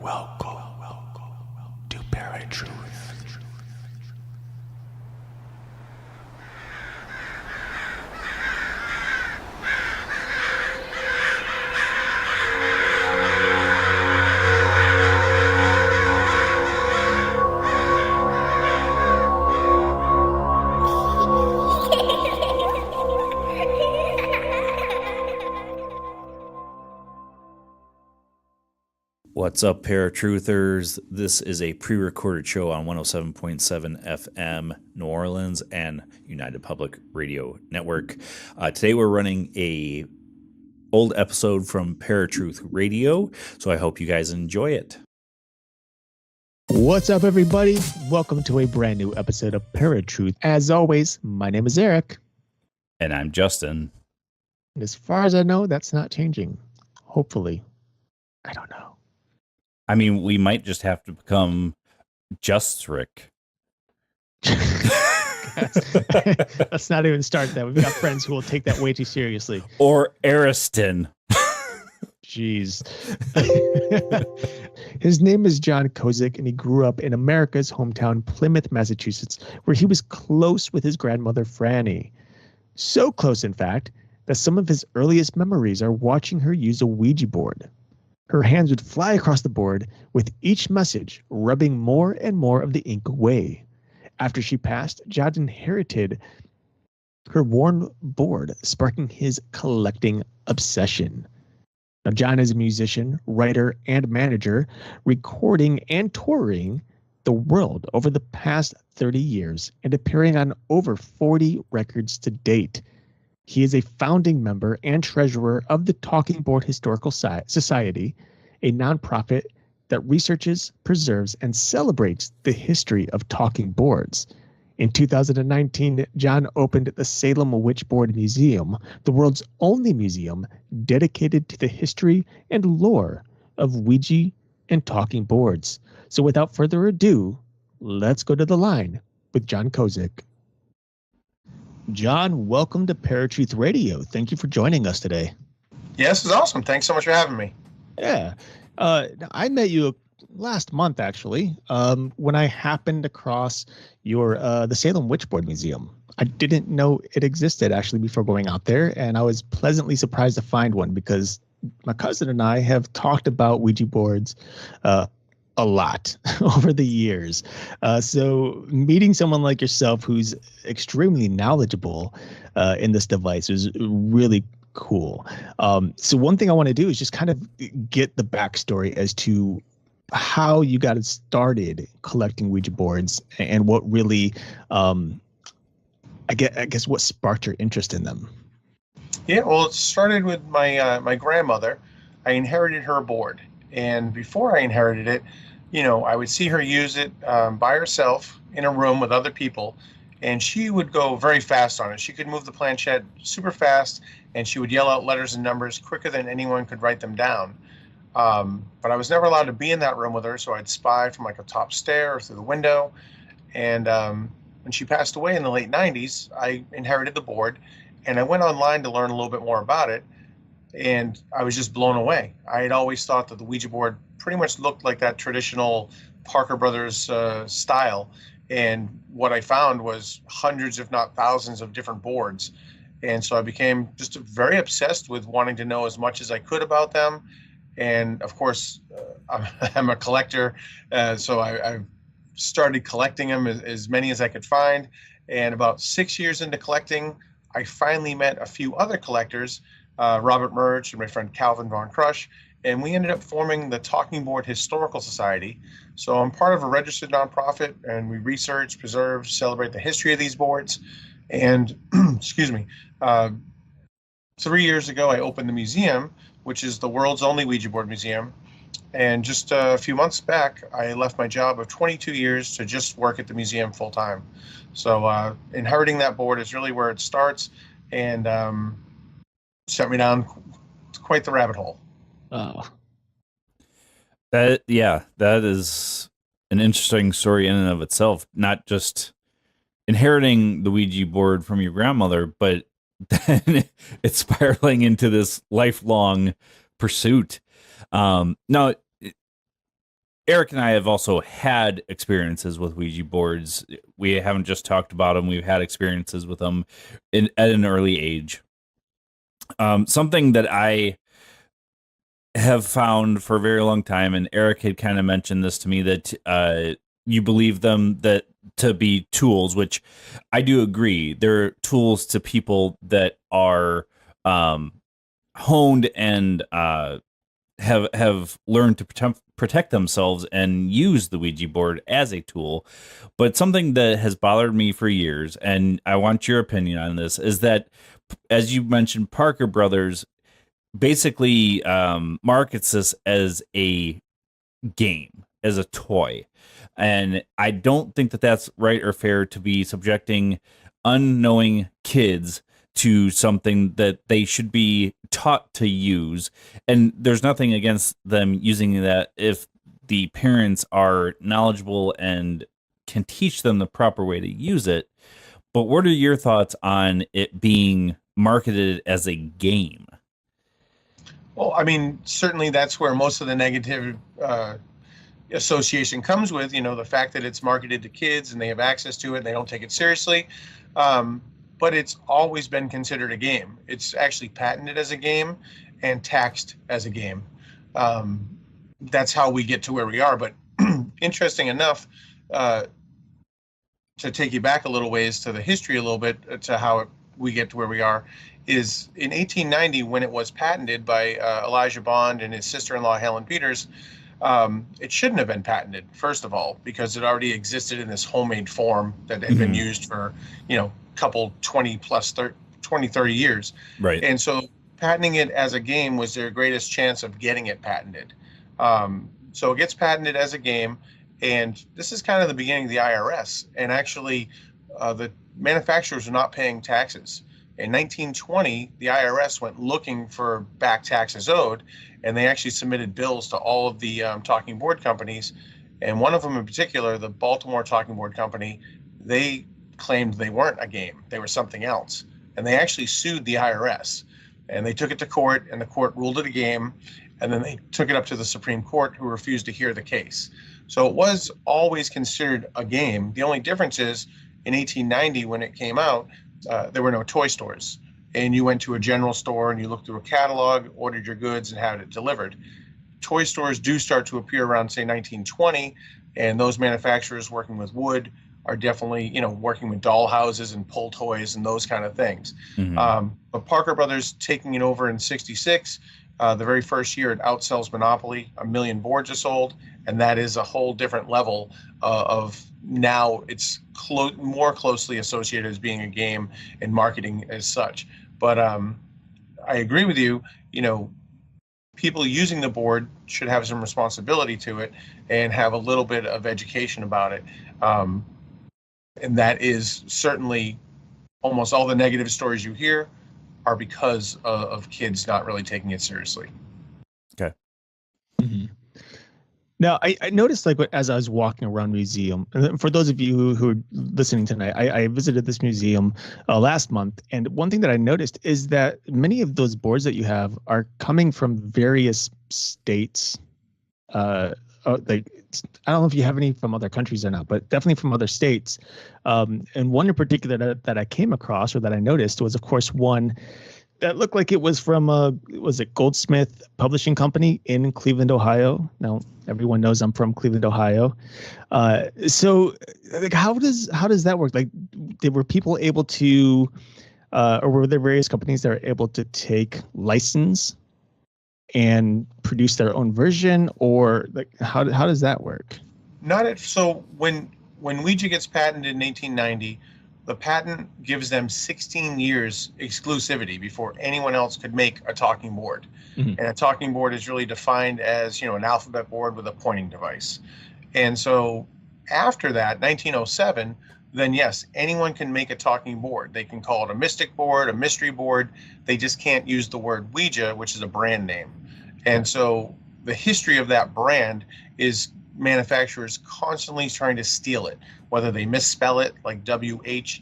Welcome to ParaTruth. What's up, ParaTruthers? This is a pre-recorded show on 107.7 FM New Orleans and United Public Radio Network. Today we're running a old episode from ParaTruth Radio, so I hope you guys enjoy it. What's up, everybody? Welcome to a brand new episode of ParaTruth. As always, my name is Erik. And I'm Justin. And as far as I know, that's not changing. Hopefully. I don't know. I mean, we might just have to become Just Rick. Let's not even start that. We've got friends who will take that way too seriously. Or Ariston. Jeez. His name is John Kozik, and he grew up in America's hometown, Plymouth, Massachusetts, where he was close with his grandmother, Franny. So close, in fact, that some of his earliest memories are watching her use a Ouija board. Her hands would fly across the board, with each message rubbing more and more of the ink away. After she passed, John inherited her worn board, sparking his collecting obsession. Now, John is a musician, writer, and manager, recording and touring the world over the past 30 years and appearing on over 40 records to date. He is a founding member and treasurer of the Talking Board Historical Society, a nonprofit that researches, preserves, and celebrates the history of talking boards. In 2019, John opened the Salem Witch Board Museum, the world's only museum dedicated to the history and lore of Ouija and talking boards. So without further ado, let's go to the line with John Kozik. John, welcome to ParaTruth Radio. Thank you for joining us today. Yeah, this is awesome. Thanks so much for having me. Yeah. I met you last month, actually, when I happened across your the Salem Witch Board Museum. I didn't know it existed, actually, before going out there, and I was pleasantly surprised to find one because my cousin and I have talked about Ouija boards a lot over the years. So meeting someone like yourself who's extremely knowledgeable in this device is really cool. So one thing I want to do is just kind of get the backstory as to how you got started collecting Ouija boards and what really, I guess what sparked your interest in them. Yeah, well, it started with my grandmother. I inherited her board. And before I inherited it, I would see her use it by herself in a room with other people, and she would go very fast on it. She could move the planchette super fast, and she would yell out letters and numbers quicker than anyone could write them down. But I was never allowed to be in that room with her, so I'd spy from like a top stair or through the window. And when she passed away in the late 90s, I inherited the board, and I went online to learn a little bit more about it. And I was just blown away. I had always thought that the Ouija board pretty much looked like that traditional Parker Brothers style. And what I found was hundreds, if not thousands, of different boards. And so I became just very obsessed with wanting to know as much as I could about them. And of course, I'm a collector. So I started collecting them, as many as I could find. And about 6 years into collecting, I finally met a few other collectors, Robert Murch and my friend Calvin Von Crush, and we ended up forming the Talking Board Historical Society. So I'm part of a registered nonprofit, and we research, preserve, celebrate the history of these boards. And excuse me, 3 years ago, I opened the museum, which is the world's only Ouija board museum. And just a few months back, I left my job of 22 years to just work at the museum full time. So inheriting that board is really where it starts, and set me down quite the rabbit hole. Oh, That is an interesting story in and of itself. Not just inheriting the Ouija board from your grandmother, but then it's spiraling into this lifelong pursuit. Now, Erik and I have also had experiences with Ouija boards. We haven't just talked about them. We've had experiences with them at an early age. Something that I have found for a very long time, and Erik had kind of mentioned this to me, that you believe them that to be tools, which I do agree. They're tools to people that are honed and have learned to protect themselves and use the Ouija board as a tool. But something that has bothered me for years, and I want your opinion on this, is that, as you mentioned, Parker Brothers basically markets this as a game, as a toy. And I don't think that that's right or fair to be subjecting unknowing kids to something that they should be taught to use. And there's nothing against them using that if the parents are knowledgeable and can teach them the proper way to use it. But what are your thoughts on it being marketed as a game? Well, I mean, certainly that's where most of the negative association comes with, the fact that it's marketed to kids and they have access to it and they don't take it seriously. But it's always been considered a game. It's actually patented as a game and taxed as a game. That's how we get to where we are. But interesting enough, to take you back a little ways to the history a little bit to how we get to where we are, is in 1890 when it was patented by Elijah Bond and his sister-in-law Helen Peters. It shouldn't have been patented, first of all, because it already existed in this homemade form that had been used for, couple 20 plus 30 years. Right. And so patenting it as a game was their greatest chance of getting it patented. So it gets patented as a game, and this is kind of the beginning of the IRS. And actually, the manufacturers are not paying taxes. In 1920, the IRS went looking for back taxes owed, and they actually submitted bills to all of the talking board companies. And one of them in particular, the Baltimore Talking Board Company, they claimed they weren't a game. They were something else. And they actually sued the IRS. And they took it to court, and the court ruled it a game. And then they took it up to the Supreme Court, who refused to hear the case. So it was always considered a game. The only difference is in 1890, when it came out, there were no toy stores. And you went to a general store and you looked through a catalog, ordered your goods, and had it delivered. Toy stores do start to appear around, say, 1920. And those manufacturers working with wood are definitely, working with doll houses and pull toys and those kind of things. But Parker Brothers taking it over in 66, the very first year it outsells Monopoly. 1 million boards are sold, and that is a whole different level of now it's more closely associated as being a game and marketing as such. But I agree with you, people using the board should have some responsibility to it and have a little bit of education about it. And that is certainly almost all the negative stories you hear are because of kids not really taking it seriously. Okay. Now, I noticed, as I was walking around museum, and for those of you who are listening tonight, I visited this museum last month, and one thing that I noticed is that many of those boards that you have are coming from various states. I don't know if you have any from other countries or not, but definitely from other states. And one in particular that I came across, or that I noticed, was, of course, one that looked like it was from was it Goldsmith Publishing Company in Cleveland, Ohio. Now everyone knows I'm from Cleveland, Ohio. So how does that work? Were people able to, or were there various companies that were able to take license and produce their own version, or how does that work? So when Ouija gets patented in 1890, the patent gives them 16 years exclusivity before anyone else could make a talking board. And a talking board is really defined as, an alphabet board with a pointing device. And so after that, 1907, then yes, anyone can make a talking board. They can call it a mystic board, a mystery board. They just can't use the word Ouija, which is a brand name. And so the history of that brand is manufacturers constantly trying to steal it, whether they misspell it like WHEEGEE,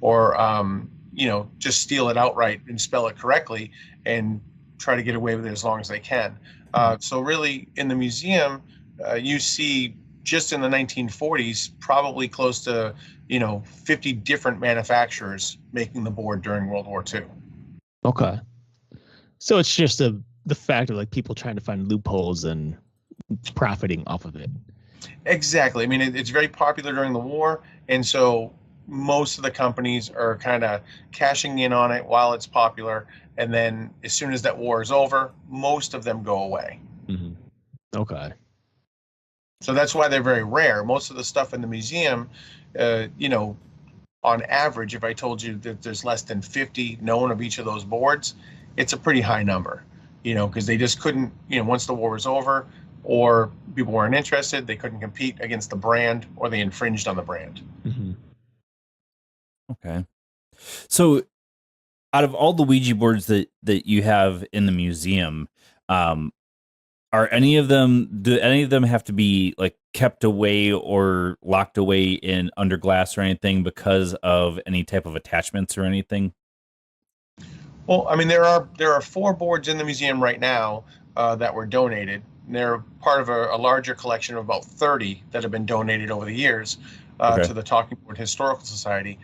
or just steal it outright and spell it correctly. And try to get away with it as long as they can. So really, in the museum, you see just in the 1940s, probably close to 50 different manufacturers making the board during World War II. Okay. So it's just the fact of like people trying to find loopholes and profiting off of it. Exactly. I mean, it's very popular during the war, and so most of the companies are kind of cashing in on it while it's popular, and then as soon as that war is over, most of them go away. Mm-hmm. Okay. So that's why they're very rare. Most of the stuff in the museum, on average, if I told you that there's less than 50 known of each of those boards, it's a pretty high number, because they just couldn't, once the war was over or people weren't interested, they couldn't compete against the brand or they infringed on the brand. Mm-hmm. Okay. So out of all the Ouija boards that you have in the museum, do any of them have to be like kept away or locked away in under glass or anything because of any type of attachments or anything? Well, I mean, there are 4 boards in the museum right now that were donated. They're part of a larger collection of about 30 that have been donated over the years to the Talking Board Historical Society.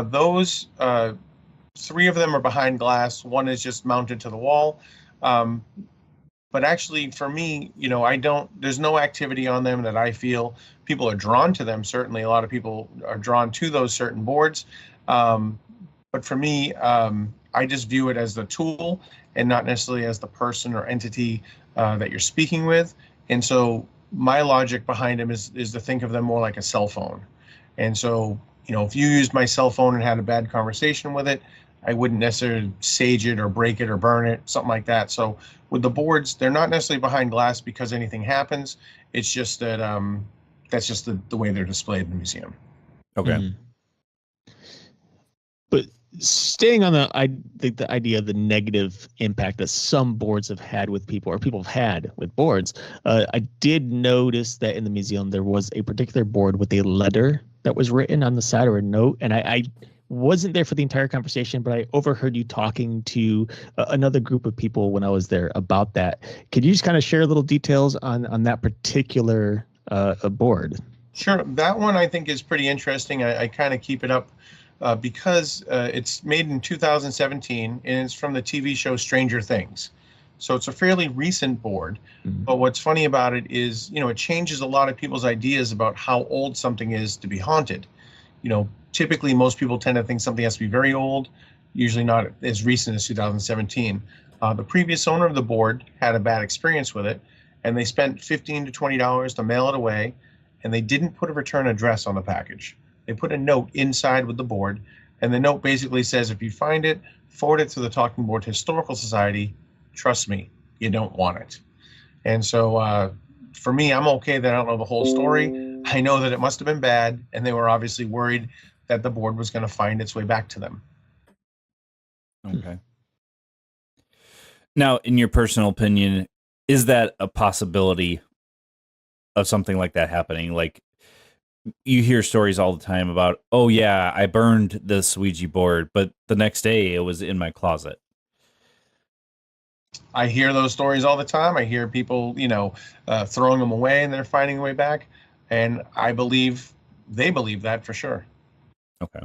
Those 3 of them are behind glass. 1 is just mounted to the wall. But actually, for me, there's no activity on them that I feel. People are drawn to them. Certainly, a lot of people are drawn to those certain boards. But for me, I just view it as the tool and not necessarily as the person or entity that you're speaking with. And so my logic behind them is to think of them more like a cell phone. And so, if you used my cell phone and had a bad conversation with it, I wouldn't necessarily sage it or break it or burn it, something like that. So with the boards, they're not necessarily behind glass because anything happens. It's just that that's just the way they're displayed in the museum. Okay. Mm-hmm. But staying on the idea of the negative impact that some boards have had with people or people have had with boards, I did notice that in the museum there was a particular board with a letter that was written on the side or a note, and I wasn't there for the entire conversation, but I overheard you talking to another group of people when I was there about that. Could you just kind of share little details on that particular board? Sure. That one I think is pretty interesting. I kind of keep it up because it's made in 2017 and it's from the TV show Stranger Things. So it's a fairly recent board. Mm-hmm. But what's funny about it is, it changes a lot of people's ideas about how old something is to be haunted. Typically most people tend to think something has to be very old, usually not as recent as 2017. The previous owner of the board had a bad experience with it, and they spent $15 to $20 to mail it away, and they didn't put a return address on the package. They put a note inside with the board, and the note basically says, if you find it, forward it to the Talking Board Historical Society. Trust me, you don't want it. And so for me, I'm okay that I don't know the whole story. I know that it must have been bad, and they were obviously worried that the board was going to find its way back to them. Okay. Now, in your personal opinion, is that a possibility of something like that happening? Like, you hear stories all the time about, oh yeah, I burned this Ouija board, but the next day it was in my closet. I hear those stories all the time. I hear people, throwing them away and they're finding a way back. And I believe they believe that for sure. Okay.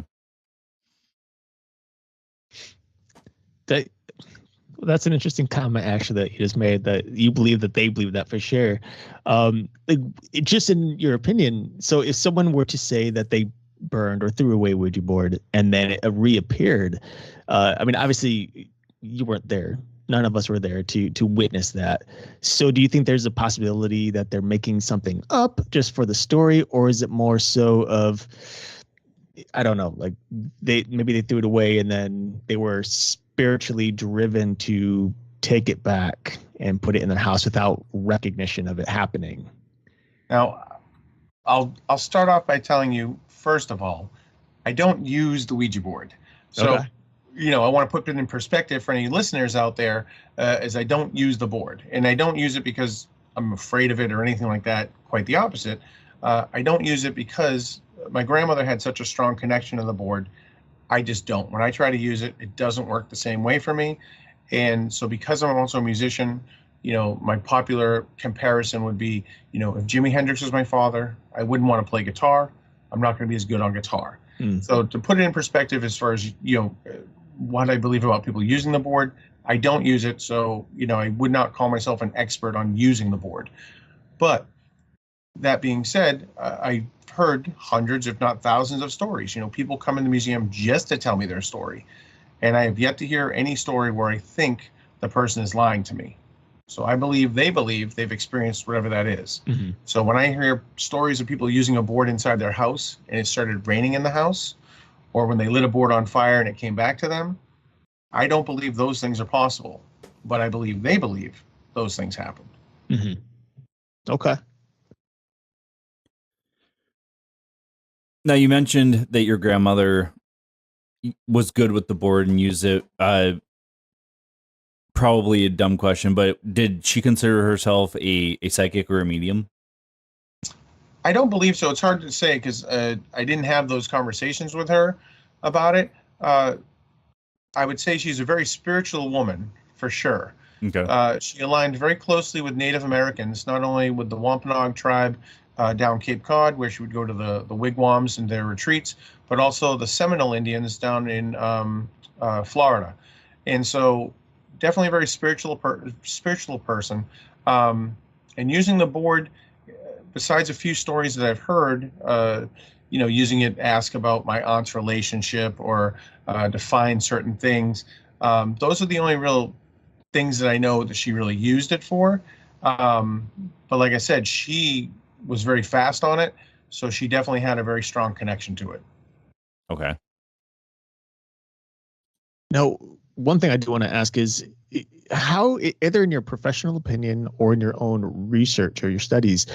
That's an interesting comment, actually, that you just made, that you believe that they believe that for sure. Just in your opinion, so if someone were to say that they burned or threw away Ouija board and then it reappeared, obviously you weren't there. None of us were there to witness that. So do you think there's a possibility that they're making something up just for the story, or is it more so of, I don't know, like they threw it away and then they were spiritually driven to take it back and put it in their house without recognition of it happening? Now, I'll start off by telling you, first of all, I don't use the Ouija board. So, okay. I want to put it in perspective for any listeners out there, is I don't use the board. And I don't use it because I'm afraid of it or anything like that. Quite the opposite. I don't use it because my grandmother had such a strong connection to the board. I just don't. When I try to use it, it doesn't work the same way for me. And so because I'm also a musician, my popular comparison would be, if Jimi Hendrix was my father, I wouldn't want to play guitar. I'm not going to be as good on guitar. So to put it in perspective, as far as, what I believe about people using the board, I don't use it. So, I would not call myself an expert on using the board. But that being said, I've heard hundreds, if not thousands of stories. People come in the museum just to tell me their story. And I have yet to hear any story where I think the person is lying to me. So I believe they've experienced whatever that is. So when I hear stories of people using a board inside their house and it started raining in the house, or when they lit a board on fire and it came back to them, I don't believe those things are possible. But I believe they believe those things happened. Okay. Now, you mentioned that your grandmother was good with the board and used it. Probably a dumb question, but did she consider herself a psychic or a medium? I don't believe so. It's hard to say because I didn't have those conversations with her about it. I would say she's a very spiritual woman, for sure. Okay. She aligned very closely with Native Americans, not only with the Wampanoag tribe down Cape Cod, where she would go to the wigwams and their retreats, but also the Seminole Indians down in Florida. And so definitely a very spiritual person. And using the board, besides a few stories that I've heard, using it, ask about my aunt's relationship or define certain things. Those are the only real things that I know that she really used it for. But like I said, she was very fast on it. So she definitely had a very strong connection to it. Okay. Now, one thing I do want to ask is how, either in your professional opinion or in your own research or your studies,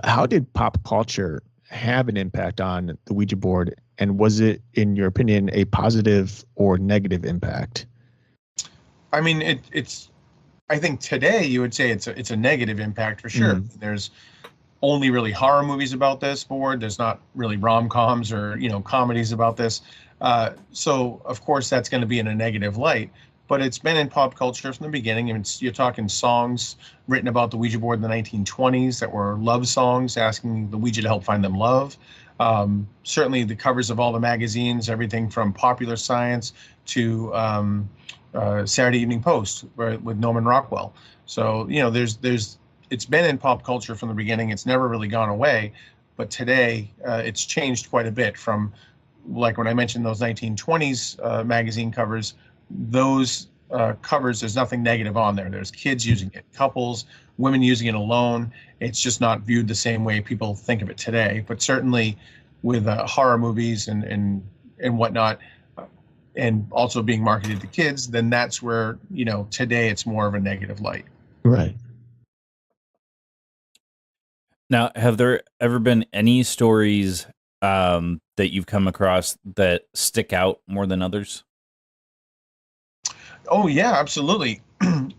how did pop culture have an impact on the Ouija board? And was it, in your opinion, a positive or negative impact? I mean, I think today you would say it's a negative impact for sure. There's only really horror movies about this board. There's not really rom-coms or, comedies about this. So of course that's going to be in a negative light, but it's been in pop culture from the beginning. I mean, you're talking songs written about the Ouija board in the 1920s that were love songs, asking the Ouija to help find them love. Certainly the covers of all the magazines, everything from Popular Science to Saturday Evening Post with Norman Rockwell. So, it's been in pop culture from the beginning. It's never really gone away, but today it's changed quite a bit from, like when I mentioned those 1920s magazine covers, those covers, there's nothing negative on there. There's kids using it, couples, women using it alone. It's just not viewed the same way people think of it today. But certainly with horror movies and whatnot, and also being marketed to kids, then that's where, today it's more of a negative light. Right. Now, have there ever been any stories that you've come across that stick out more than others? Oh, yeah, absolutely.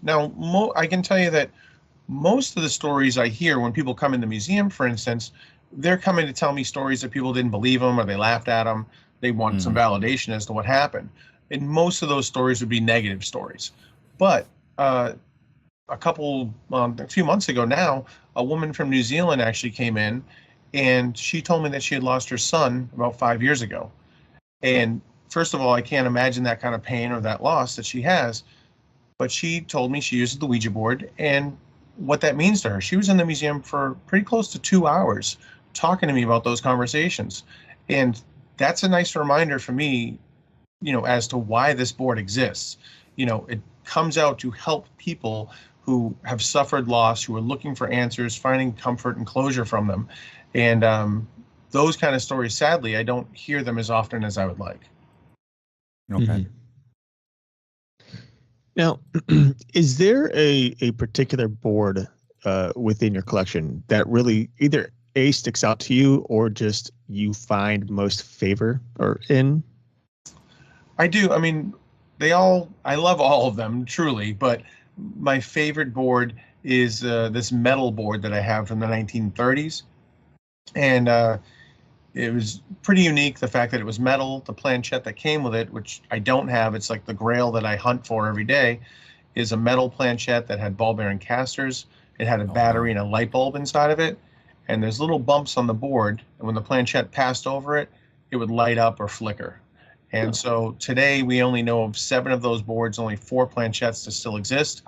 Now, I can tell you that most of the stories I hear when people come in the museum, for instance, they're coming to tell me stories that people didn't believe them or they laughed at them. They want some validation as to what happened. And most of those stories would be negative stories. But a few months ago now, a woman from New Zealand actually came in and she told me that she had lost her son about 5 years ago. And first of all, I can't imagine that kind of pain or that loss that she has. But she told me she uses the Ouija board and what that means to her. She was in the museum for pretty close to 2 hours talking to me about those conversations. And that's a nice reminder for me, as to why this board exists. It comes out to help people who have suffered loss, who are looking for answers, finding comfort and closure from them. And those kind of stories, sadly, I don't hear them as often as I would like. Okay. Now, is there a particular board within your collection that really either A, sticks out to you or just you find most favor or in? I do. I mean, I love all of them, truly, but my favorite board is this metal board that I have from the 1930s. And it was pretty unique, the fact that it was metal, the planchette that came with it, which I don't have. It's like the grail that I hunt for every day. is a metal planchette that had ball bearing casters. It had a battery and a light bulb inside of it. And there's little bumps on the board. And when the planchette passed over it, it would light up or flicker. And so today we only know of 7 of those boards, only 4 planchettes to still exist.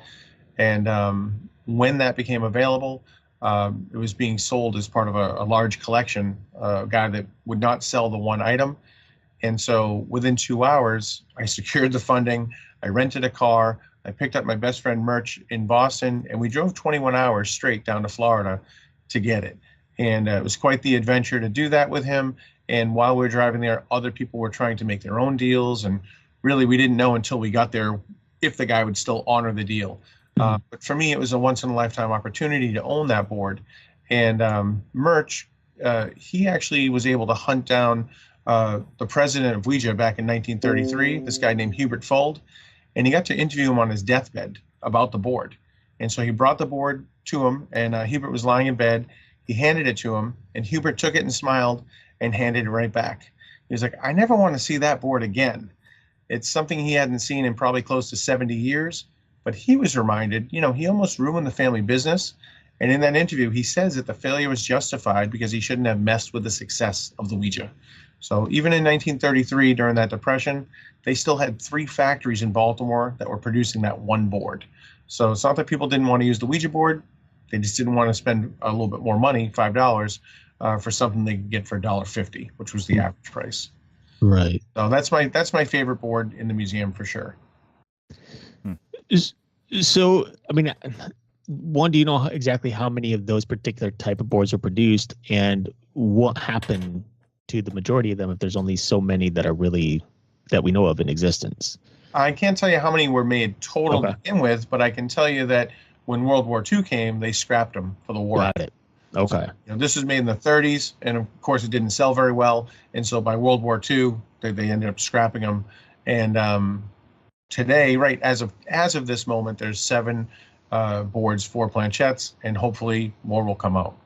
And when that became available, it was being sold as part of a large collection, a guy that would not sell the one item. And so within 2 hours, I secured the funding, I rented a car, I picked up my best friend Merch in Boston, and we drove 21 hours straight down to Florida to get it. And it was quite the adventure to do that with him. And while we were driving there, other people were trying to make their own deals. And really, we didn't know until we got there if the guy would still honor the deal. But for me, it was a once-in-a-lifetime opportunity to own that board. And Merch, he actually was able to hunt down the president of Ouija back in 1933, this guy named Hubert Fold, and he got to interview him on his deathbed about the board. And so he brought the board to him, and Hubert was lying in bed. He handed it to him, and Hubert took it and smiled and handed it right back. He was like, I never want to see that board again. It's something he hadn't seen in probably close to 70 years, but he was reminded, he almost ruined the family business. And in that interview, he says that the failure was justified because he shouldn't have messed with the success of the Ouija. So even in 1933, during that depression, they still had 3 factories in Baltimore that were producing that one board. So it's not that people didn't want to use the Ouija board. They just didn't want to spend a little bit more money, $5, for something they could get for $1.50, which was the average price. Right. So that's my favorite board in the museum for sure. So, I mean, one, do you know exactly how many of those particular type of boards are produced, and what happened to the majority of them if there's only so many that are really that we know of in existence? I can't tell you how many were made total to begin with, but I can tell you that when World War II came, they scrapped them for the war. Got it. Okay. So, this was made in the 30s, and of course it didn't sell very well, and so by World War II, they ended up scrapping them. And today, right as of this moment, there's 7 boards, 4 planchettes, and hopefully more will come out.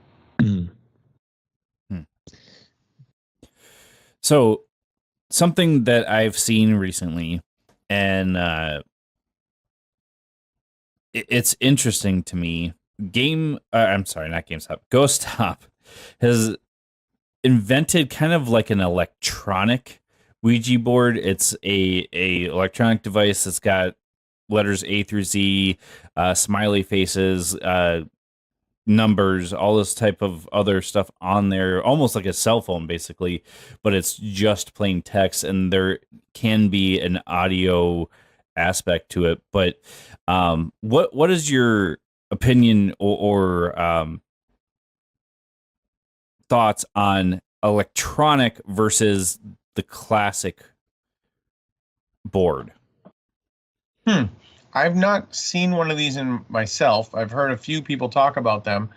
So something that I've seen recently, and it's interesting to me. I'm sorry, not GameStop. Ghost Stop has invented kind of like an electronic Ouija board. It's a electronic device that's got letters A through Z, smiley faces, numbers, all this type of other stuff on there, almost like a cell phone basically, but it's just plain text, and there can be an audio aspect to it. But what is your opinion or thoughts on electronic versus the classic board? I've not seen one of these in myself. I've heard a few people talk about them.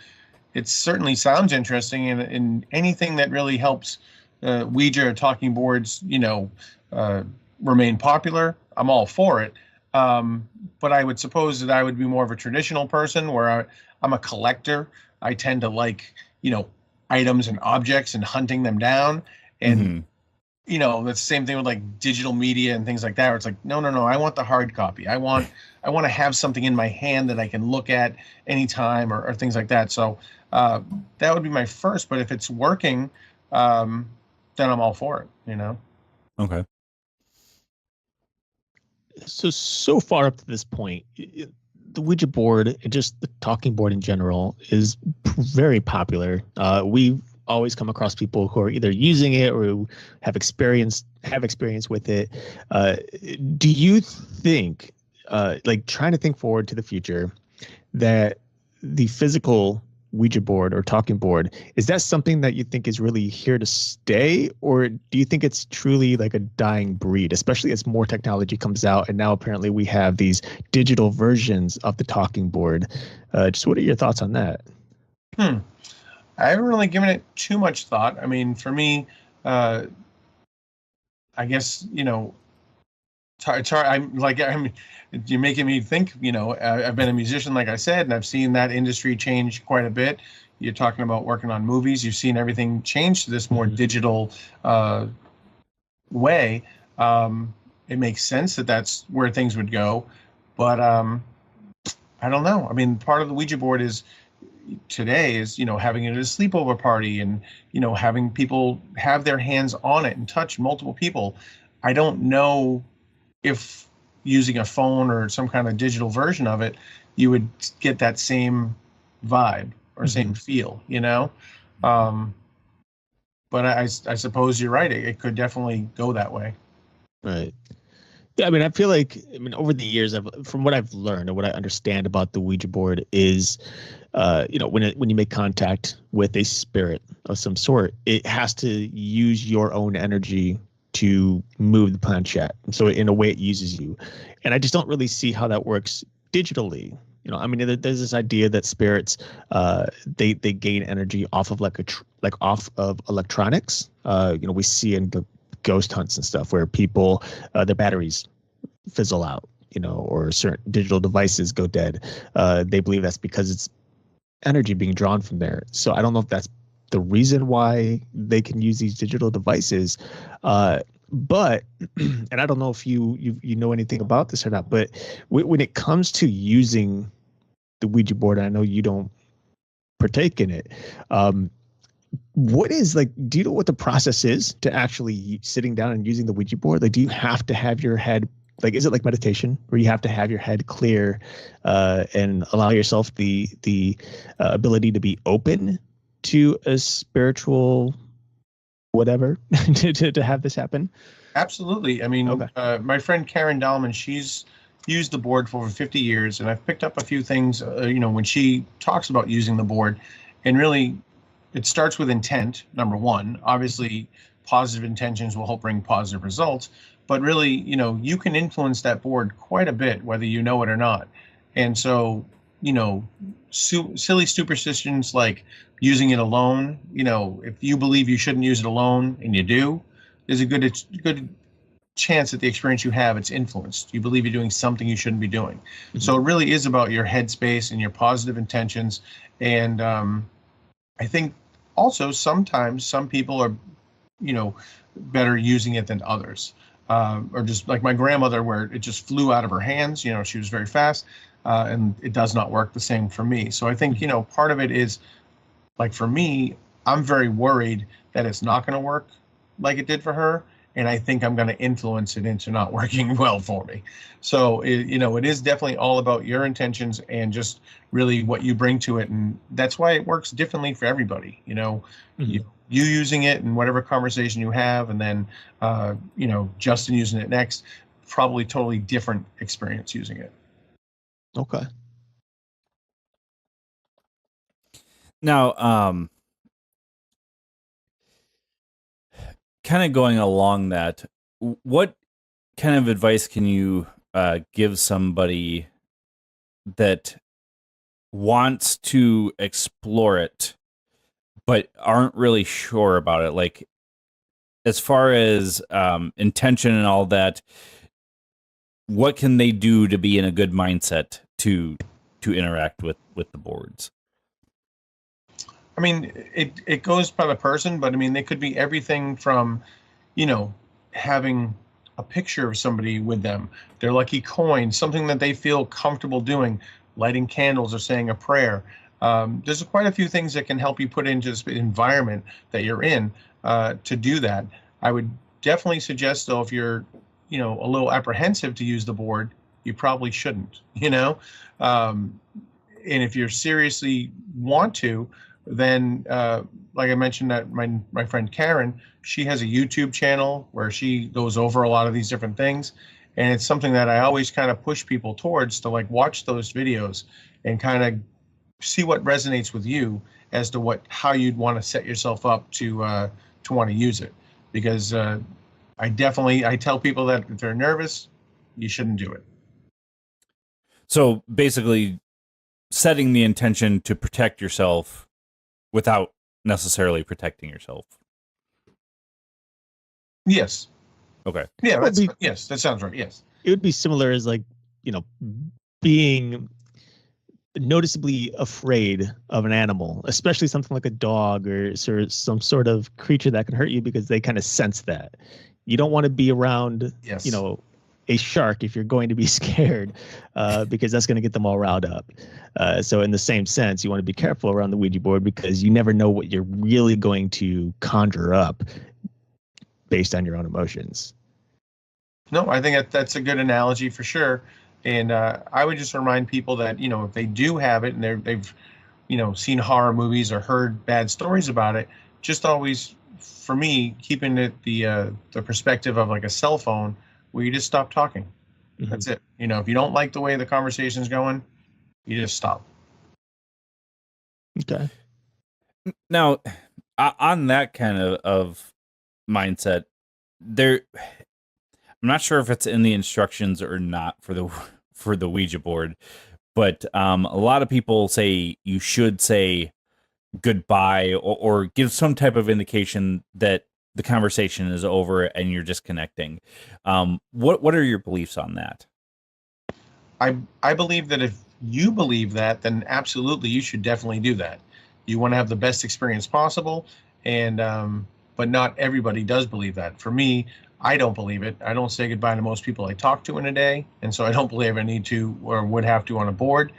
It certainly sounds interesting, and anything that really helps Ouija or talking boards, remain popular, I'm all for it. But I would suppose that I would be more of a traditional person where I'm a collector. I tend to like, items and objects and hunting them down. And, that's the same thing with like digital media and things like that, where it's like, no, I want the hard copy. I want to have something in my hand that I can look at anytime or things like that. So that would be my first. But if it's working, then I'm all for it, Okay. So far up to this point, the Ouija board and just the talking board in general is very popular. We've always come across people who are either using it or who have experience with it. Do you think, trying to think forward to the future, that the physical Ouija board or talking board, is that something that you think is really here to stay, or do you think it's truly like a dying breed, especially as more technology comes out and now apparently we have these digital versions of the talking board? Just what are your thoughts on that? I haven't really given it too much thought. I mean, for me, I guess, you're making me think, I've been a musician, like I said, and I've seen that industry change quite a bit. You're talking about working on movies. You've seen everything change to this more digital way. It makes sense that that's where things would go. But I don't know. I mean, part of the Ouija board is today is, having it at a sleepover party and, having people have their hands on it and touch multiple people. I don't know if using a phone or some kind of digital version of it, you would get that same vibe or same feel, but I suppose you're right. It could definitely go that way. Right. Yeah, I mean, I feel like, over the years, from what I've learned and what I understand about the Ouija board is, when you make contact with a spirit of some sort, it has to use your own energy to move the planchette. And so in a way, it uses you. And I just don't really see how that works digitally. There's this idea that spirits, they gain energy off of off of electronics. We see in the ghost hunts and stuff where people, their batteries fizzle out, or certain digital devices go dead. They believe that's because it's energy being drawn from there. So I don't know if that's the reason why they can use these digital devices. But, and I don't know if you know anything about this or not, but when it comes to using the Ouija board, I know you don't partake in it. What is do you know what the process is to actually sitting down and using the Ouija board? Do you have to have your head, is it like meditation where you have to have your head clear and allow yourself the ability to be open to a spiritual whatever to have this happen? Absolutely. I mean, okay. My friend Karen Dahlman, she's used the board for over 50 years, and I've picked up a few things, when she talks about using the board, and really it starts with intent, number one. Obviously, positive intentions will help bring positive results, but really, you can influence that board quite a bit, whether you know it or not. And so, silly superstitions like using it alone, if you believe you shouldn't use it alone and you do, there's a good chance that the experience you have, it's influenced. You believe you're doing something you shouldn't be doing. Mm-hmm. So it really is about your headspace and your positive intentions. And I think also sometimes some people are, better using it than others. Or just like my grandmother, where it just flew out of her hands. She was very fast, and it does not work the same for me. So I think, part of it is, like for me, I'm very worried that it's not going to work like it did for her. And I think I'm going to influence it into not working well for me. So, it is definitely all about your intentions and just really what you bring to it. And that's why it works differently for everybody. You using it in whatever conversation you have, and then, Justin using it next, probably totally different experience using it. Okay. Now, kind of going along that, what kind of advice can you give somebody that wants to explore it but aren't really sure about it? Like, as far as intention and all that, what can they do to be in a good mindset to interact with the boards? I mean, it goes by the person, but I mean, they could be everything from, having a picture of somebody with them, their lucky coin, something that they feel comfortable doing, lighting candles or saying a prayer. There's quite a few things that can help you put into this environment that you're in to do that. I would definitely suggest, though, if you're, a little apprehensive to use the board, you probably shouldn't, and if you're seriously want to, then like I mentioned, that my friend Karen, she has a YouTube channel where she goes over a lot of these different things. And it's something that I always kind of push people towards, to watch those videos and kind of see what resonates with you as to how you'd want to set yourself up to want to use it. Because I tell people that if they're nervous, you shouldn't do it. So basically setting the intention to protect yourself without necessarily protecting yourself. Yes. Okay. Yeah, yes, that sounds right. Yes. It would be similar as being noticeably afraid of an animal, especially something like a dog or some sort of creature that can hurt you, because they kind of sense that. You don't want to be around, yes, a shark if you're going to be scared, because that's going to get them all riled up. So in the same sense, you want to be careful around the Ouija board because you never know what you're really going to conjure up based on your own emotions. No, I think that's a good analogy for sure. And I would just remind people that, if they do have it and they've, seen horror movies or heard bad stories about it, just always, for me, keeping it the perspective of like a cell phone where you just stop talking. Mm-hmm. That's it. If you don't like the way the conversation's going, you just stop. Okay. Now, on that kind of mindset, I'm not sure if it's in the instructions or not for the Ouija board, but a lot of people say you should say goodbye or give some type of indication that the conversation is over and you're disconnecting. What are your beliefs on that? I believe that if you believe that, then absolutely you should definitely do that. You want to have the best experience possible, and but not everybody does believe that. For me, I don't believe it. I don't say goodbye to most people I talk to in a day, and so I don't believe I need to or would have to on a board.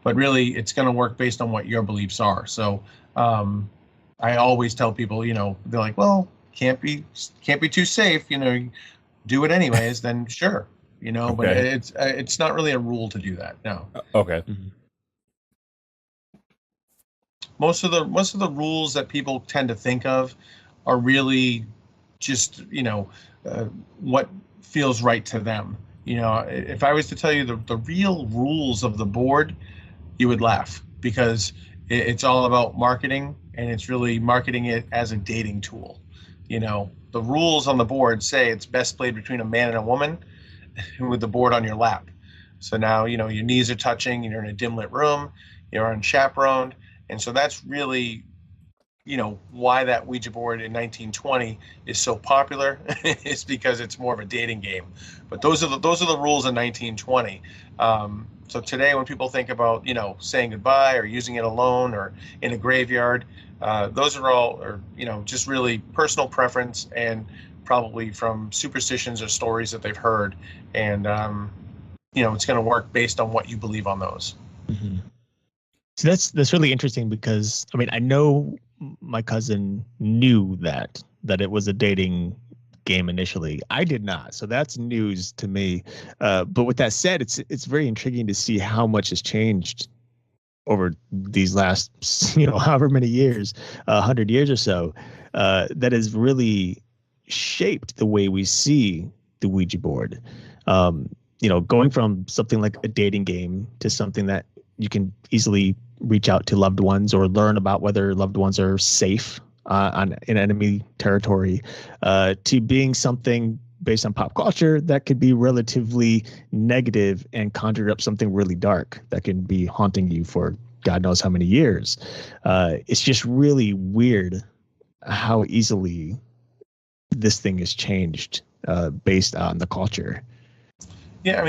But really, it's going to work based on what your beliefs are. So I always tell people, they're like, well, can't be too safe, do it anyways. Then sure, okay. But it's not really a rule to do that. No. Okay. Mm-hmm. Most of the rules that people tend to think of are really just what feels right to them. If I was to tell you the real rules of the board, you would laugh, because it's all about marketing, and it's really marketing it as a dating tool. The rules on the board say it's best played between a man and a woman with the board on your lap. So now, your knees are touching, you're in a dim lit room, you're unchaperoned. And so that's really, why that Ouija board in 1920 is so popular is because it's more of a dating game. But those are the rules in 1920. So today, when people think about, saying goodbye or using it alone or in a graveyard, those are all, just really personal preference and probably from superstitions or stories that they've heard. And, it's going to work based on what you believe on those. Mm-hmm. So that's really interesting because, I know my cousin knew that it was a dating game initially. I did not. So that's news to me. But with that said, it's very intriguing to see how much has changed over these last, however many years, 100 years or so, that has really shaped the way we see the Ouija board. Going from something like a dating game to something that you can easily reach out to loved ones or learn about whether loved ones are safe in enemy territory, to being something based on pop culture that could be relatively negative and conjure up something really dark that can be haunting you for God knows how many years. It's just really weird how easily this thing has changed based on the culture. Yeah,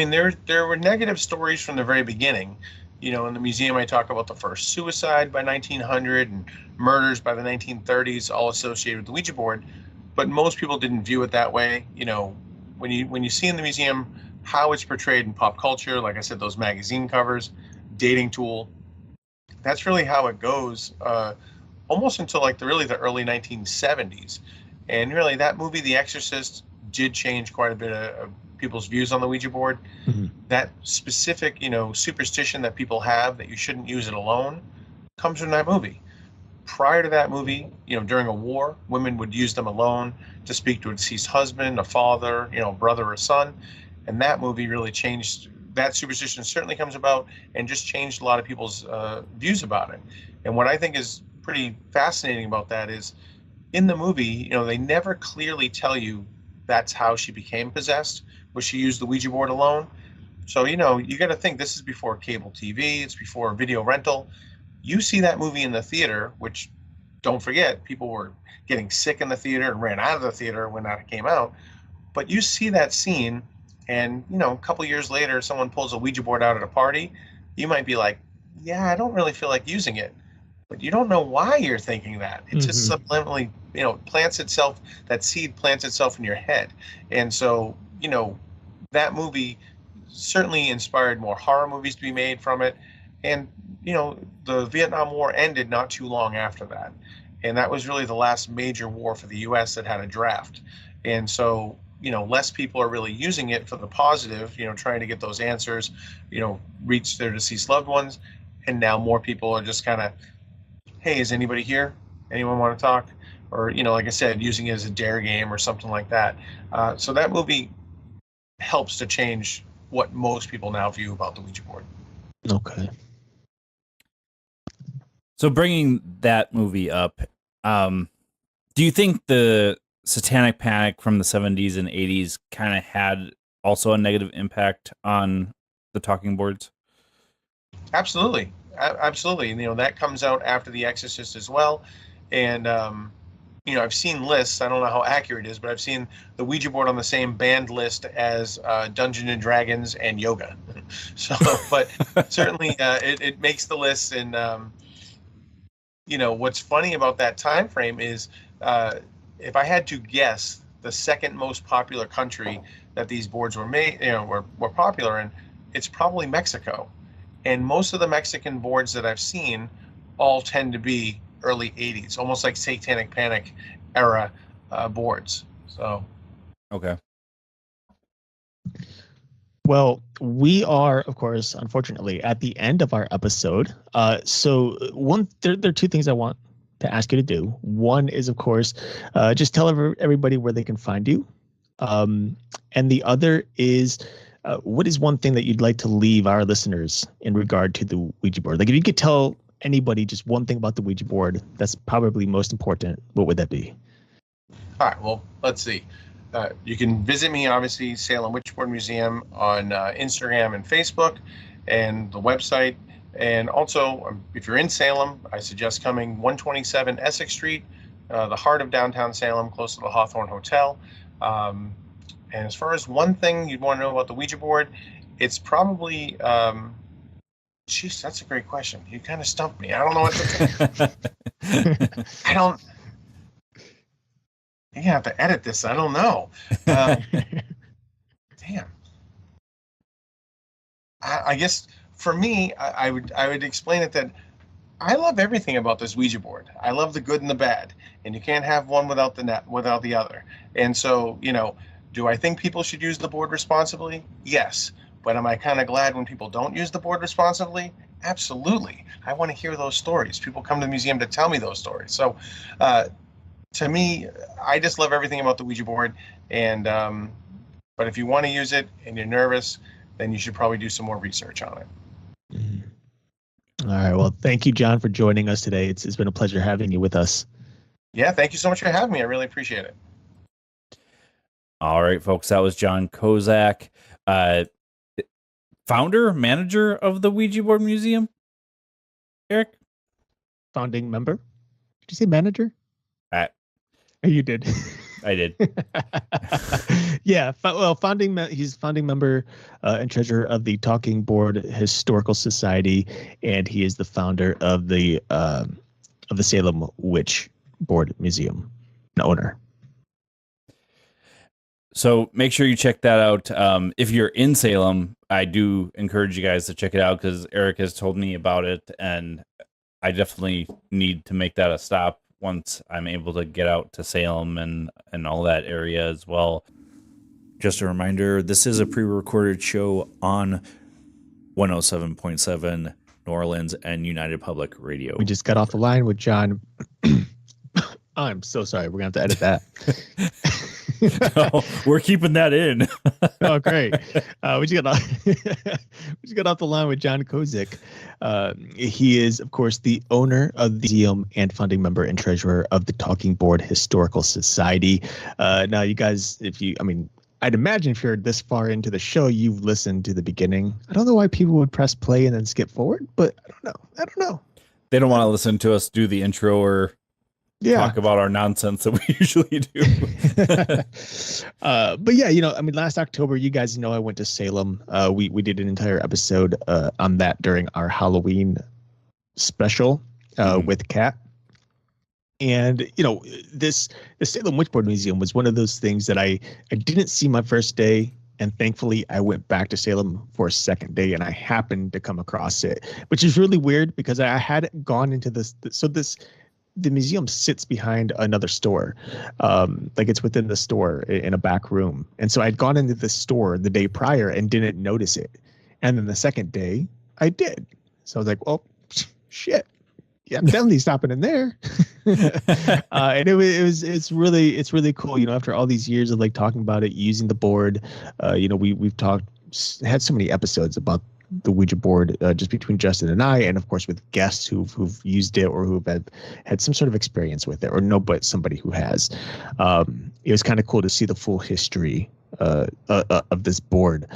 there were negative stories from the very beginning. In the museum, I talk about the first suicide by 1900 and murders by the 1930s, all associated with the Ouija board. But most people didn't view it that way. When you see in the museum how it's portrayed in pop culture, like I said, those magazine covers, dating tool, that's really how it goes, almost until the early 1970s. And really, that movie, The Exorcist, did change quite a bit of people's views on the Ouija board. Mm-hmm. That specific, superstition that people have that you shouldn't use it alone comes from that movie. Prior to that movie, during a war, women would use them alone to speak to a deceased husband, a father, brother or son. And that movie really changed. That superstition certainly comes about and just changed a lot of people's views about it. And what I think is pretty fascinating about that is in the movie, they never clearly tell you that's how she became possessed, was she used the Ouija board alone. So, you got to think this is before cable TV, it's before video rental. You see that movie in the theater, which, don't forget, people were getting sick in the theater and ran out of the theater when that came out. But you see that scene, and, a couple years later, someone pulls a Ouija board out at a party, you might be like, yeah, I don't really feel like using it. But you don't know why you're thinking that. It just subliminally, plants itself, that seed plants itself in your head. And so, that movie certainly inspired more horror movies to be made from it. And, the Vietnam War ended not too long after that. And that was really the last major war for the U.S. that had a draft. And so, less people are really using it for the positive, trying to get those answers, reach their deceased loved ones. And now more people are just kind of, hey, is anybody here? Anyone want to talk? Or, like I said, using it as a dare game or something like that. So that movie helps to change what most people now view about the Ouija board. Okay. So bringing that movie up, do you think the Satanic Panic from the 70s and 80s kind of had also a negative impact on the talking boards? Absolutely. Absolutely. That comes out after The Exorcist as well. And, I've seen lists. I don't know how accurate it is, but I've seen the Ouija board on the same banned list as Dungeons and Dragons and yoga. So, but certainly it makes the list. And, what's funny about that time frame is if I had to guess the second most popular country that these boards were made, were popular in, it's probably Mexico. And most of the Mexican boards that I've seen all tend to be early 80s, almost like Satanic Panic era boards. So, okay. Well, we are, of course, unfortunately, at the end of our episode. So there are two things I want to ask you to do. One is, of course, just tell everybody where they can find you. And the other is, what is one thing that you'd like to leave our listeners in regard to the Ouija board? Like if you could tell anybody just one thing about the Ouija board that's probably most important, what would that be? All right, well, let's see. You can visit me, obviously, Salem Witch Board Museum on Instagram and Facebook and the website. And also, if you're in Salem, I suggest coming 127 Essex Street, the heart of downtown Salem, close to the Hawthorne Hotel. And as far as one thing you'd want to know about the Ouija board, it's probably, geez, that's a great question. You kind of stumped me. I don't know what to think. You're going to have to edit this. I don't know. Damn. I guess for me, I would explain it that I love everything about this Ouija board. I love the good and the bad, and you can't have one without the other. And so, do I think people should use the board responsibly? Yes. But am I kind of glad when people don't use the board responsibly? Absolutely. I want to hear those stories. People come to the museum to tell me those stories. So, to me, I just love everything about the Ouija board. And but if you want to use it and you're nervous, then you should probably do some more research on it. All right. Well, thank you, John, for joining us today. It's been a pleasure having you with us. Yeah, thank you so much for having me. I really appreciate it. All right, folks, that was John Kozik, founder, manager of the Ouija Board Museum. Erik? Founding member? Did you say manager? Oh, you did. I did. Yeah. He's founding member and treasurer of the Talking Board Historical Society, and he is the founder of the Salem Witch Board Museum, an owner. So make sure you check that out. If you're in Salem, I do encourage you guys to check it out because Erik has told me about it, and I definitely need to make that a stop once I'm able to get out to Salem and all that area as well. Just a reminder, this is a pre-recorded show on 107.7 New Orleans and United Public Radio. We just got off the line with John. I'm so sorry. We're going to have to edit that. No, we're keeping that in. Oh, great. We just got off the line with John Kozik. He is, of course, the owner of the museum and founding member and treasurer of the Talking Board Historical Society. Now, you guys, I'd imagine if you're this far into the show, you've listened to the beginning. I don't know why people would press play and then skip forward, but I don't know. They don't want to listen to us do the intro or talk about our nonsense that we usually do. But yeah, last October, you guys know I went to Salem. We did an entire episode on that during our Halloween special with Kat. And, the Salem Witch Board Museum was one of those things that I didn't see my first day And thankfully, I went back to Salem for a second day, and I happened to come across it, which is really weird because I hadn't gone into this. The museum sits behind another store, like it's within the store in a back room. And so I'd gone into the store the day prior and didn't notice it. And then the second day, I did. So I was like, well, shit. Yeah, I'm definitely stopping in there. And it's really cool. After all these years of like talking about it, using the board, we've had so many episodes about the Ouija board, just between Justin and I, and of course with guests who've used it or who've had some sort of experience with it, or know but somebody who has. It was kind of cool to see the full history of this board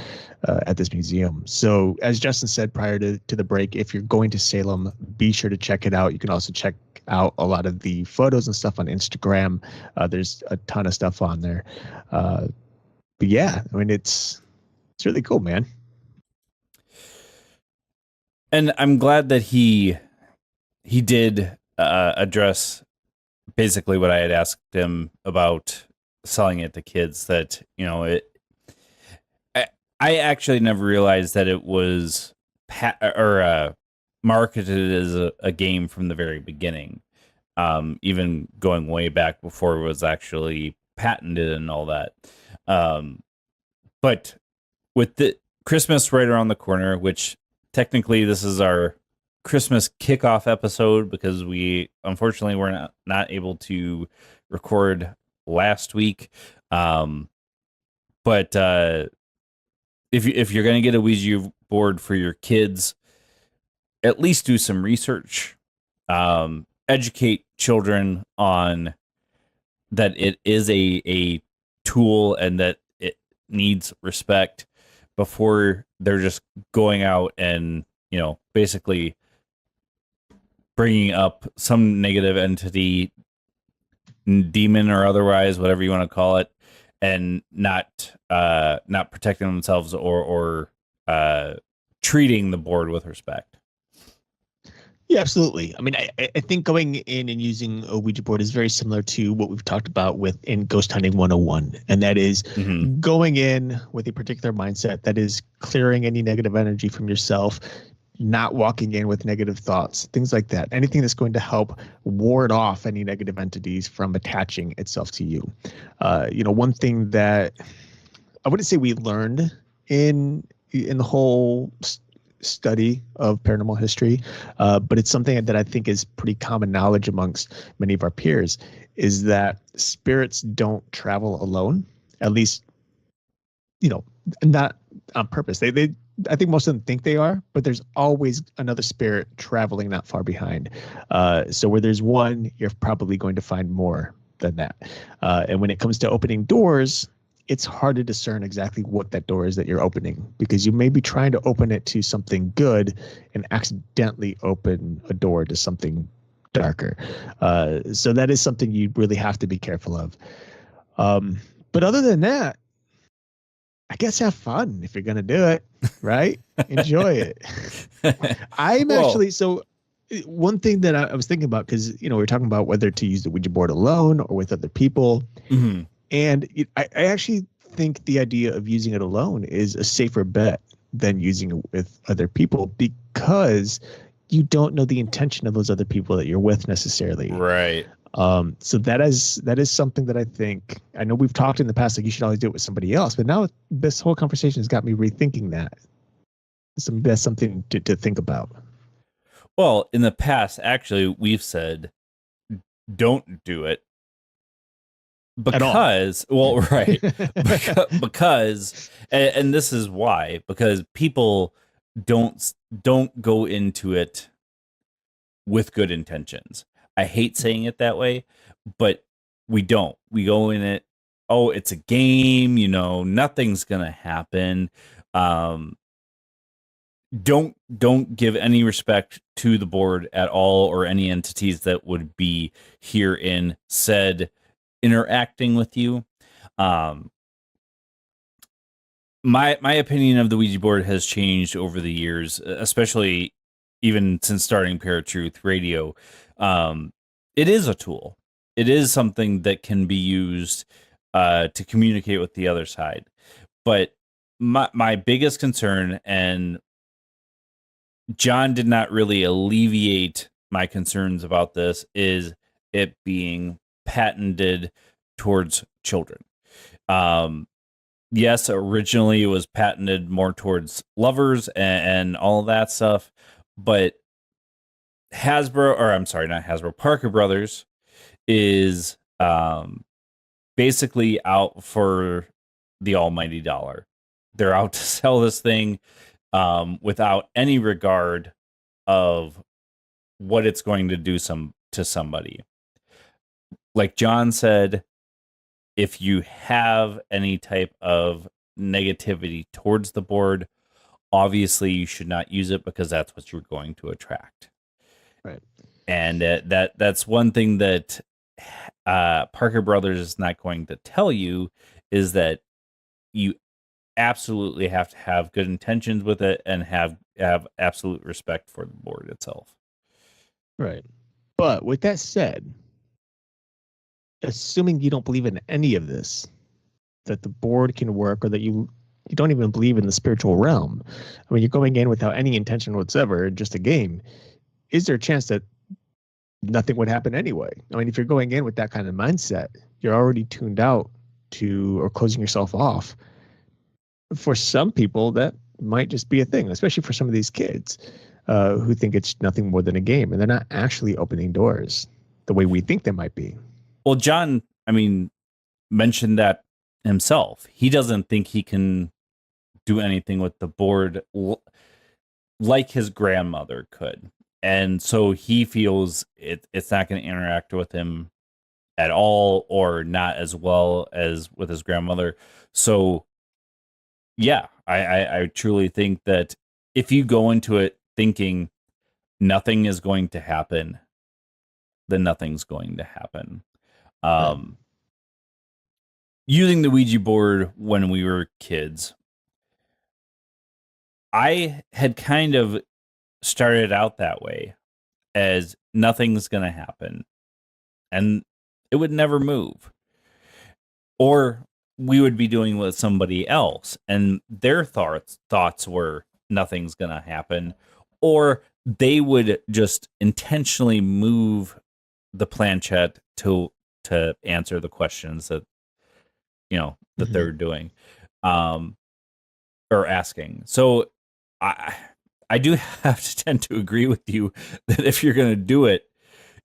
at this museum. So as Justin said prior to the break, if you're going to Salem, be sure to check it out. You can also check out a lot of the photos and stuff on Instagram. There's a ton of stuff on there. But yeah, I mean, it's really cool, man. And I'm glad that he did address basically what I had asked him about selling it to kids. That I actually never realized that it was marketed as a game from the very beginning, even going way back before it was actually patented and all that. But with the Christmas right around the corner, which technically this is our Christmas kickoff episode because we unfortunately were not able to record last week. But if you're going to get a Ouija board for your kids, at least do some research, educate children on that it is a tool and that it needs respect before they're just going out and, basically bringing up some negative entity, demon or otherwise, whatever you want to call it, and not protecting themselves or treating the board with respect. Yeah, absolutely. I mean, I think going in and using a Ouija board is very similar to what we've talked about in Ghost Hunting 101. And that is going in with a particular mindset that is clearing any negative energy from yourself, not walking in with negative thoughts, things like that. Anything that's going to help ward off any negative entities from attaching itself to you. One thing that I wouldn't say we learned in the whole study of paranormal history, but it's something that I think is pretty common knowledge amongst many of our peers, is that spirits don't travel alone, at least, not on purpose. I think most of them think they are, but there's always another spirit traveling not far behind. So where there's one, you're probably going to find more than that. And when it comes to opening doors, it's hard to discern exactly what that door is that you're opening, because you may be trying to open it to something good and accidentally open a door to something darker. So that is something you really have to be careful of. But other than that, I guess have fun if you're going to do it, right? Enjoy it. So one thing that I was thinking about, because, we're talking about whether to use the Ouija board alone or with other people. Mm-hmm. And I actually think the idea of using it alone is a safer bet than using it with other people, because you don't know the intention of those other people that you're with necessarily. Right. So that is something that I know we've talked in the past, like you should always do it with somebody else, but now this whole conversation has got me rethinking that. That's something to think about. Well, in the past, actually, we've said, don't do it. Because, well, right. because, and this is why, because people don't go into it with good intentions. I hate saying it that way, but we don't. We go in it, oh, it's a game, nothing's going to happen. Don't give any respect to the board at all, or any entities that would be herein said interacting with you. My opinion of the Ouija board has changed over the years, especially even since starting ParaTruth Radio. It is a tool. It is something that can be used to communicate with the other side. But my biggest concern, and John did not really alleviate my concerns about this, is it being patented towards children. Yes, originally it was patented more towards lovers and all of that stuff, but Parker Brothers is basically out for the almighty dollar. They're out to sell this thing without any regard of what it's going to do to somebody. Like John said, if you have any type of negativity towards the board, obviously you should not use it, because that's what you're going to attract. Right. And that's one thing that Parker Brothers is not going to tell you, is that you absolutely have to have good intentions with it and have absolute respect for the board itself. Right. But with that said, assuming you don't believe in any of this, that the board can work, or that you don't even believe in the spiritual realm, I mean, you're going in without any intention whatsoever, just a game, is there a chance that nothing would happen anyway? I mean, if you're going in with that kind of mindset, you're already tuned out to, or closing yourself off. For some people, that might just be a thing, especially for some of these kids who think it's nothing more than a game, and they're not actually opening doors the way we think they might be. Well, John, mentioned that himself. He doesn't think he can do anything with the board like his grandmother could. And so he feels it's not going to interact with him at all, or not as well as with his grandmother. So, yeah, I truly think that if you go into it thinking nothing is going to happen, then nothing's going to happen. Using the Ouija board when we were kids, I had kind of started out that way, as nothing's going to happen, and it would never move. Or we would be doing with somebody else, and their thoughts were nothing's going to happen, or they would just intentionally move the planchette to answer the questions that they're doing or asking. So I do have to tend to agree with you that if you're going to do it,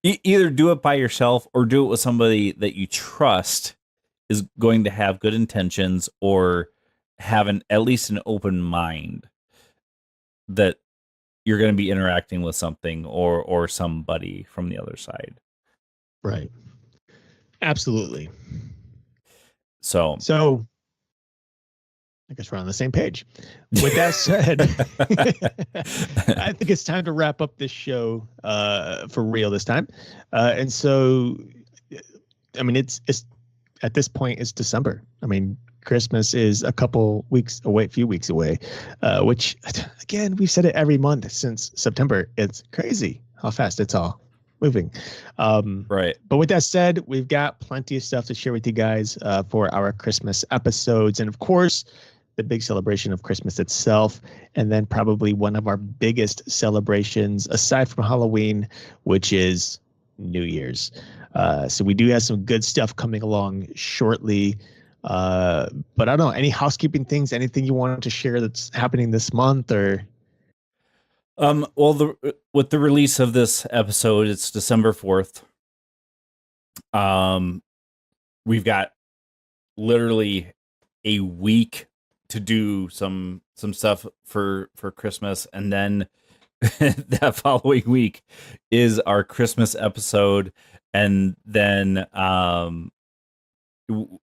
either do it by yourself or do it with somebody that you trust is going to have good intentions, or have at least an open mind that you're going to be interacting with something or somebody from the other side. Right. Absolutely. So I guess we're on the same page. With that said, I think it's time to wrap up this show for real this time. And so, I mean, it's at this point, it's December. I mean, Christmas is a few weeks away, which, again, we've said it every month since September. It's crazy how fast it's all moving. Right. But with that said, we've got plenty of stuff to share with you guys for our Christmas episodes. And of course, the big celebration of Christmas itself, and then probably one of our biggest celebrations aside from Halloween, which is New Year's. So we do have some good stuff coming along shortly. But I don't know, any housekeeping things, anything you wanted to share that's happening this month, or? Well, with the release of this episode, it's December 4th. We've got literally a week to do some stuff for Christmas, and then that following week is our Christmas episode, and then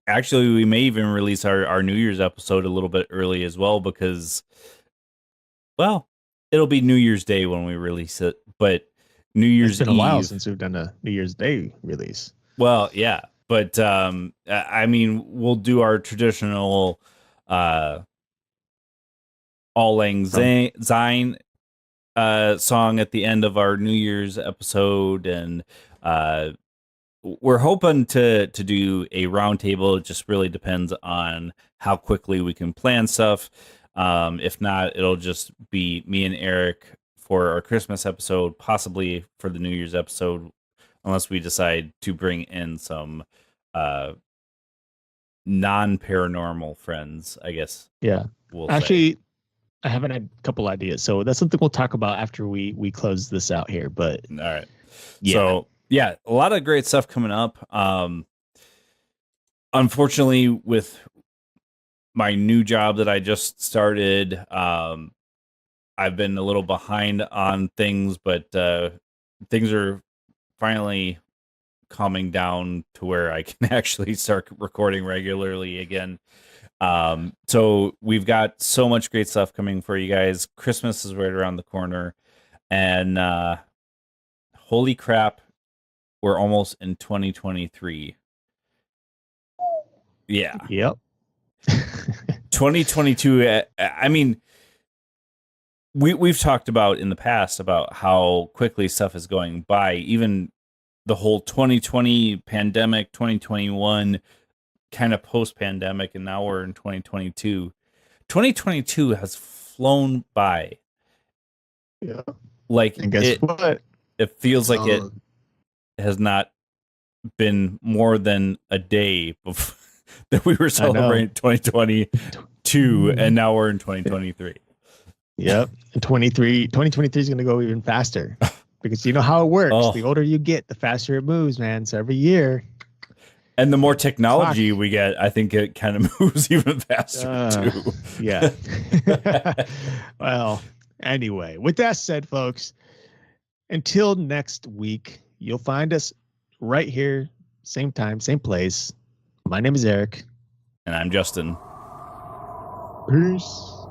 actually we may even release our New Year's episode a little bit early as well, because, well, it'll be New Year's Day when we release it, but New Year's Eve. It's been a while since we've done a New Year's Day release. Well, yeah, but I mean, we'll do our traditional Auld Lang Syne song at the end of our New Year's episode, and we're hoping to do a roundtable. It just really depends on how quickly we can plan stuff. If not, it'll just be me and Erik for our Christmas episode, possibly for the New Year's episode, unless we decide to bring in some non-paranormal friends, I guess. Yeah. We'll say. Actually, I have a couple ideas. So that's something we'll talk about after we close this out here. But All right. yeah. So, yeah, a lot of great stuff coming up. Unfortunately, with my new job that I just started, I've been a little behind on things, but things are finally calming down to where I can actually start recording regularly again. So we've got so much great stuff coming for you guys. Christmas is right around the corner, and holy crap, we're almost in 2023. Yeah. Yep. 2022. I mean, we've talked about in the past about how quickly stuff is going by. Even the whole 2020 pandemic, 2021 kind of post-pandemic, and now we're in 2022. 2022 has flown by. Yeah. Like, And guess what? It feels like it has not been more than a day before that we were celebrating 2022, and now we're in 2023. Yep. And 2023 is going to go even faster because you know how it works. Oh. The older you get, the faster it moves, man. So every year. And the more technology we get, I think it kind of moves even faster too. Yeah. Well, anyway, with that said, folks, until next week, you'll find us right here, same time, same place. My name is Erik. And I'm Justin. Peace.